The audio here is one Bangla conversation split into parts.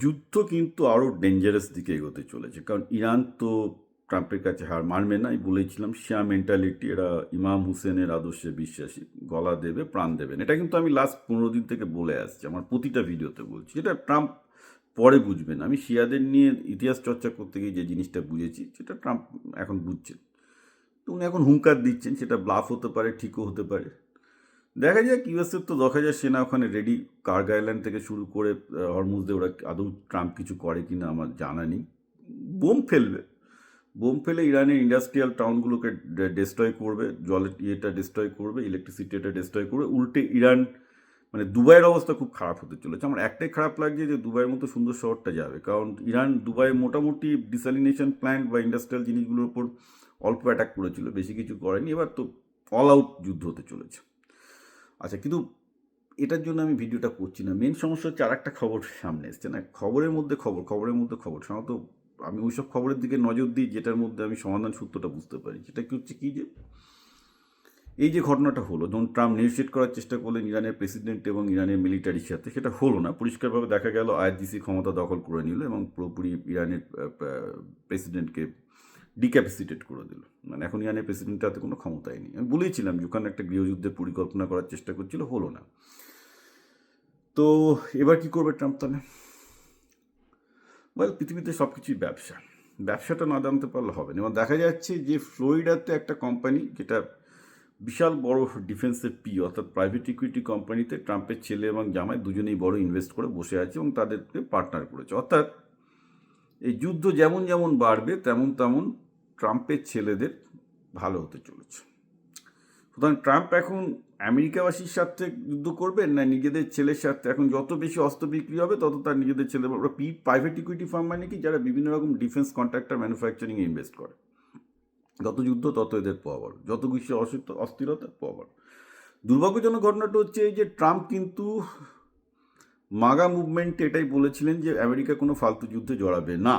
যুদ্ধ কিন্তু আরও ডেঞ্জারাস দিকে এগোতে চলেছে, কারণ ইরান তো ট্রাম্পের কাছে হার মানবে না। আমি বলেছিলাম শিয়া মেন্টালিটি, এরা ইমাম হুসেনের আদর্শে বিশ্বাসী, গলা দেবে প্রাণ দেবেন। এটা কিন্তু আমি লাস্ট 15 দিন থেকে বলে আসছি, আমার প্রতিটা ভিডিওতে বলছি। এটা ট্রাম্প পরে বুঝবেন। আমি শিয়াদের নিয়ে ইতিহাস চর্চা করতে গিয়ে যে জিনিসটা বুঝেছি সেটা ট্রাম্প এখন বুঝছেন। তো উনি এখন হুঙ্কার দিচ্ছেন, সেটা ব্লাফ হতে পারে, ঠিকও হতে পারে। দেখা যাক। ইউএসের তো 10,000 সেনা ওখানে রেডি, কার্গ আইল্যান্ড থেকে শুরু করে হরমুজদে। ওরা আদৌ ট্রাম্প কিছু করে কিনা আমার জানা নেই। বোম ফেলবে, বোম ফেলে ইরানের ইন্ডাস্ট্রিয়াল টাউনগুলোকে ডিস্ট্রয় করবে, জলের ইয়েটা ডিস্ট্রয় করবে, ইলেকট্রিসিটিটা ডিস্ট্রয় করবে। উল্টে ইরান, মানে দুবাইয়ের অবস্থা খুব খারাপ হতে চলেছে। আমার একটাই খারাপ লাগছে যে দুবাইয়ের মতো সুন্দর শহরটা যাবে, কারণ ইরান দুবাই মোটামুটি ডিসালিনেশন প্ল্যান্ট বা ইন্ডাস্ট্রিয়াল জিনিসগুলোর উপর অল্প অ্যাটাক করেছিল, বেশি কিছু করেনি। এবার তো অল আউট যুদ্ধ হতে চলেছে। আচ্ছা, কিন্তু এটার জন্য আমি ভিডিওটা করছি না। মেন সমস্যা হচ্ছে আর একটা খবর সামনে এসছে না, খবরের মধ্যে খবর, খবরের মধ্যে খবর। সাধারণত আমি ওইসব খবরের দিকে নজর দিই যেটার মধ্যে আমি সমাধান সূত্রটা বুঝতে পারি। সেটা কি হচ্ছে কি, যে এই যে ঘটনাটা হলো, যখন ট্রাম্প নেগোশিয়েট করার চেষ্টা করলেন ইরানের প্রেসিডেন্ট এবং ইরানের মিলিটারির সাথে, সেটা হলো না। পরিষ্কারভাবে দেখা গেল আইআরজিসি ক্ষমতা দখল করে নিল এবং পুরোপুরি ইরানের প্রেসিডেন্টকে ডিক্যাপিসিটেট করে দিল। মানে এখন ইরানের প্রেসিডেন্টের হাতে কোনো ক্ষমতাই নেই। আমি বলেছিলাম যে ওখানে একটা গৃহযুদ্ধের পরিকল্পনা করার চেষ্টা করছিল, হলো না। তো এবার কি করবে ট্রাম্প তাহলে? ওয়েল, পৃথিবীতে সব কিছুই ব্যবসা, ব্যবসাটা না জানতে পারলে হবে না। এবং দেখা যাচ্ছে যে ফ্লোরিডাতে একটা কোম্পানি, যেটা বিশাল বড় ডিফেন্সের অর্থাৎ প্রাইভেট ইকুইটি কোম্পানিতে ট্রাম্পের ছেলে এবং জামাই দুজনেই বড় ইনভেস্ট করে বসে আছে এবং তাদেরকে পার্টনার করেছে। অর্থাৎ এই যুদ্ধ যেমন যেমন বাড়বে তেমন তেমন ট্রাম্পের ছেলেদের ভালো হতে চলেছে। সুতরাং ট্রাম্প এখন আমেরিকাবাসীর স্বার্থে যুদ্ধ করবেন না নিজেদের ছেলের স্বার্থে? এখন যত বেশি অস্ত্র বিক্রি হবে তত তার নিজেদের ছেলে, ওরা প্রাইভেট ইকুইটি ফার্ম মানে কি, যারা বিভিন্ন রকম ডিফেন্স কন্ট্রাক্টর ম্যানুফ্যাকচারিংয়ে ইনভেস্ট করে। যত যুদ্ধ তত এদের পাওয়ার, যত বেশি অস্থিরতা পাওয়ার। দুর্ভাগ্যজনক ঘটনাটা হচ্ছে এই যে ট্রাম্প কিন্তু মাগা মুভমেন্টে এটাই বলেছিলেন যে আমেরিকা কোনো ফালতু যুদ্ধে জড়াবে না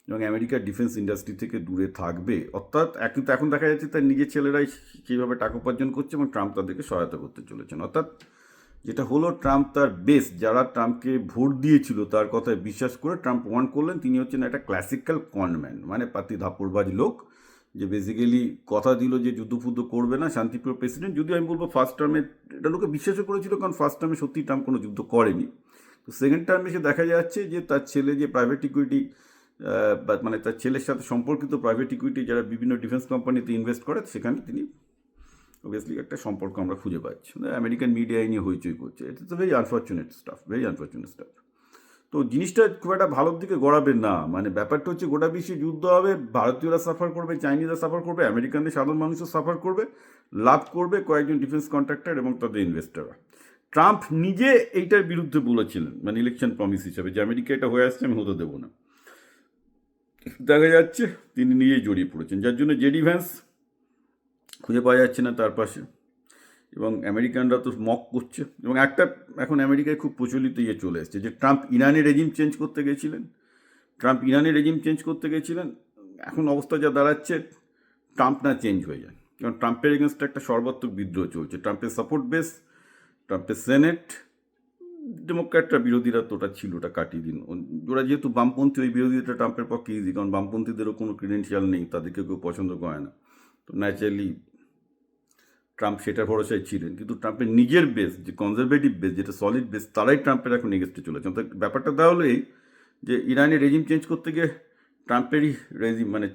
এবং আমেরিকার ডিফেন্স ইন্ডাস্ট্রি থেকে দূরে থাকবে। অর্থাৎ কিন্তু এখন দেখা যাচ্ছে তার নিজের ছেলেরাই কীভাবে টাকা উপার্জন করছে এবং ট্রাম্প তাদেরকে সহায়তা করতে চলেছেন। অর্থাৎ যেটা হলো, ট্রাম্প তার বেস, যারা ট্রাম্পকে ভোট দিয়েছিল তার কথায় বিশ্বাস করে ট্রাম্প ওয়ান করলেন। তিনি হচ্ছেন একটা ক্লাসিক্যাল কনম্যান, মানে পাতি ধাপড়বাজ লোক, যে বেসিক্যালি কথা দিল যে যুদ্ধফুদ্ধ করবে না, শান্তিপ্রিয় প্রেসিডেন্ট। যদিও আমি বলবো ফার্স্ট টার্মে এটা লোকে বিশ্বাসও করেছিল, কারণ ফার্স্ট টার্মে সত্যি ট্রাম্প কোনো যুদ্ধ করেনি। তো সেকেন্ড টার্মে সে দেখা যাচ্ছে যে তার ছেলে যে প্রাইভেট ইকুইটি, মানে তার ছেলের সাথে সম্পর্কিত প্রাইভেট ইকুইটি যারা বিভিন্ন ডিফেন্স কোম্পানিতে ইনভেস্ট করে, সেখানে তিনি অবভিয়াসলি একটা সম্পর্ক আমরা খুঁজে পাচ্ছি। আমেরিকান মিডিয়া নিয়ে হইচই করছে। এটা তো very unfortunate staff, very unfortunate staff. তো জিনিসটা খুব একটা ভালোর দিকে গড়াবে না। মানে ব্যাপারটা হচ্ছে গোটা বিশ্বে যুদ্ধ হবে, ভারতীয়রা সাফার করবে, চাইনিজরা সাফার করবে, আমেরিকানদের সাধারণ মানুষও সাফার করবে, লাভ করবে কয়েকজন ডিফেন্স কন্ট্রাক্টর এবং তাদের ইনভেস্টররা। ট্রাম্প নিজে এইটার বিরুদ্ধে বলেছিলেন, মানে ইলেকশন প্রমিস হিসাবে, যে আমেরিকা এটা হয়ে আসছে, আমি হতে দেবো না। দেখা যাচ্ছে তিনি নিজেই জড়িয়ে পড়েছেন, যার জন্য জেডি ভ্যান্স খুঁজে পাওয়া যাচ্ছে না তার পাশে, এবং আমেরিকানরা তো মক করছে। এবং একটা এখন আমেরিকায় খুব প্রচলিত চলে এসছে যে ট্রাম্প ইরানের রেজিম চেঞ্জ করতে গেছিলেন, এখন অবস্থা যা দাঁড়াচ্ছে, ট্রাম্প না চেঞ্জ হয়ে যায়। কারণ ট্রাম্পের এগেনস্টে একটা সর্বাত্মক বিদ্রোহ চলছে। ট্রাম্পের সাপোর্ট বেস, ট্রাম্পের সেনেট, ডেমোক্র্যাটরা বিরোধীরা তো ওটা ছিল, ওটা কাটিয়ে দিন। ওরা যেহেতু বামপন্থী, ওই বিরোধীটা ট্রাম্পের পক্ষে ইজি, কারণ বামপন্থীদেরও কোনো ক্রিডেন্সিয়াল নেই, তাদেরকে কেউ পছন্দ করে না। তো ন্যাচারালি ট্রাম্প সেটার ভরসায় ছিলেন। কিন্তু ট্রাম্পের নিজের বেস, যে কনজারভেটিভ বেস, যেটা সলিড বেস, তারাই ট্রাম্পের এখন এগেস্টে চলেছে। অর্থাৎ ব্যাপারটা তাহলে এই যে ইরানের রেজিম চেঞ্জ করতে গিয়ে ট্রাম্পেরই রেজিম, মানে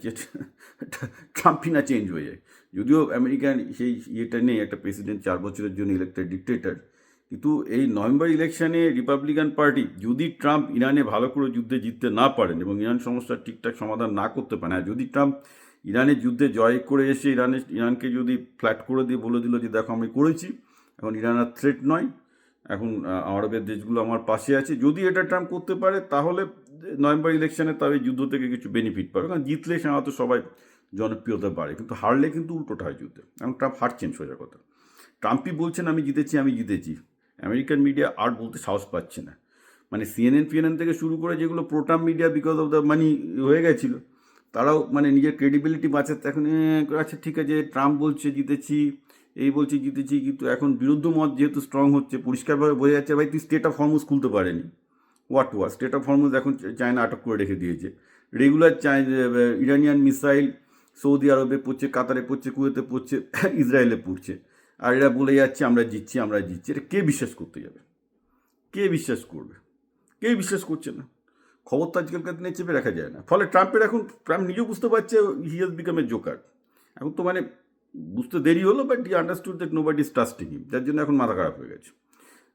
ট্রাম্পই না চেঞ্জ হয়ে যায়। যদিও আমেরিকান সেই ইয়েটা নেই, একটা প্রেসিডেন্ট 4 বছরের জন্য ইলেক্টেড ডিক্টেটর। কিন্তু এই নভেম্বর ইলেকশনে রিপাবলিকান পার্টি যদি ট্রাম্প ইরানে ভালো করে যুদ্ধে জিততে না পারেন এবং ইরান সমস্যার ঠিকঠাক সমাধান না করতে পারেন, আর যদি ট্রাম্প ইরানের যুদ্ধে জয় করে এসে ইরানকে যদি ফ্ল্যাট করে দিয়ে বলে দিল যে দেখো আমি করেছি, এখন ইরান আর থ্রেট নয়, এখন আরবের দেশগুলো আমার পাশে আছে, যদি এটা ট্রাম্প করতে পারে, তাহলে নভেম্বর ইলেকশনে তার এই যুদ্ধ থেকে কিছু বেনিফিট পাবে। কারণ জিতলে সাধারণত সবাই জনপ্রিয়তা বাড়ে, কিন্তু হারলে কিন্তু উল্টোটা হয় যুদ্ধে। এখন ট্রাম্প হারছেন, সোজা কথা। ট্রাম্পই বলছেন আমি জিতেছি। আমেরিকান মিডিয়া আর বলতে সাহস পাচ্ছে না। মানে সিএনএন থেকে শুরু করে যেগুলো pro Trump media because of the money হয়ে গেছিলো, তারাও মানে নিজের ক্রেডিবিলিটি বাঁচাতে এখন আচ্ছা ঠিক আছে, ট্রাম্প বলছে জিতেছি, এই বলছে জিতেছি, কিন্তু এখন বিরুদ্ধ মত যেহেতু স্ট্রং হচ্ছে, পরিষ্কারভাবে বোঝা যাচ্ছে ভাই তুই স্টেট অফ হরমুজ খুলতে পারেনি, what were state of Hormuz এখন চায়না আটক করে রেখে দিয়েছে। রেগুলার ইরানিয়ান মিসাইল সৌদি আরবে পড়ছে, কাতারে পড়ছে, কুয়েতে পড়ছে, ইসরায়েলে পড়ছে, আর এরা বলে যাচ্ছে আমরা জিতছি আমরা জিতছি। এটা কে বিশ্বাস করতে যাবে? কে বিশ্বাস করবে? কেউ বিশ্বাস করছে না। খবর তো আজকালকার দিনে চেপে রাখা যায় না। ফলে ট্রাম্প নিজেও বুঝতে পারছে he has become a joker. এখন তো মানে বুঝতে দেরি হলো, but he understood that nobody is trusting him, যার জন্য এখন মাথা খারাপ হয়ে গেছে।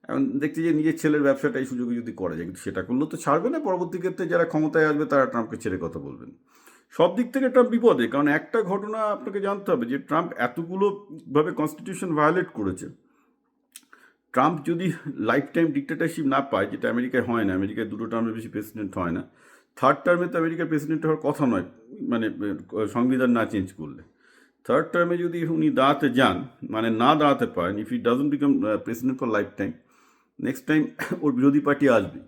এখন দেখছি যে নিজের ছেলের ব্যবসাটা এই সুযোগে যদি করা যায়, কিন্তু সেটা করলেও তো ছাড়বে না। পরবর্তী ক্ষেত্রে যারা ক্ষমতায় আসবে তারা ট্রাম্পকে ছেড়ে কথা বলবেন। সব দিক থেকে ট্রাম্প বিপদে, কারণ একটা ঘটনা আপনাকে জানতে হবে যে ট্রাম্প এতগুলোভাবে কনস্টিটিউশন ভায়োলেট করেছে। ট্রাম্প যদি লাইফ টাইম ডিক্টেটরশিপ না পায়, যেটা আমেরিকায় হয় না, আমেরিকায় 2 টার্মের বেশি প্রেসিডেন্ট হয় না, 3rd টার্মে তো আমেরিকার প্রেসিডেন্ট হওয়ার কথা নয়, মানে সংবিধান না চেঞ্জ করলে। 3rd টার্মে যদি উনি দাঁড়াতে যান, মানে না দাঁড়াতে পারেন, if he doesn't become president for lifetime, next time ওর বিরোধী পার্টি আসবে।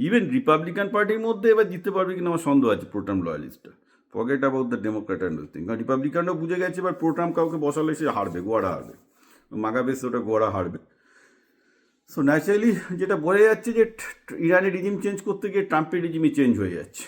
ইভেন রিপাবলিকান পার্টির মধ্যে এবার জিততে পারবে কিনা আমার সন্দেহ আছে, প্রো টার্ম লয়ালিস্টটা। Forget about the Democrat and thing, কারণ রিপাবলিকানরাও বুঝে গেছে এবার প্রো টার্ম কাউকে বসালে সে হারবে, গোয়ারা হারবে, মাগা বেশ ওটা গোয়ারা হারবে। সো ন্যাচারালি যেটা বোঝা যাচ্ছে যে ইরানের রিজিম চেঞ্জ করতে গিয়ে ট্রাম্পের রিজিমই চেঞ্জ হয়ে যাচ্ছে।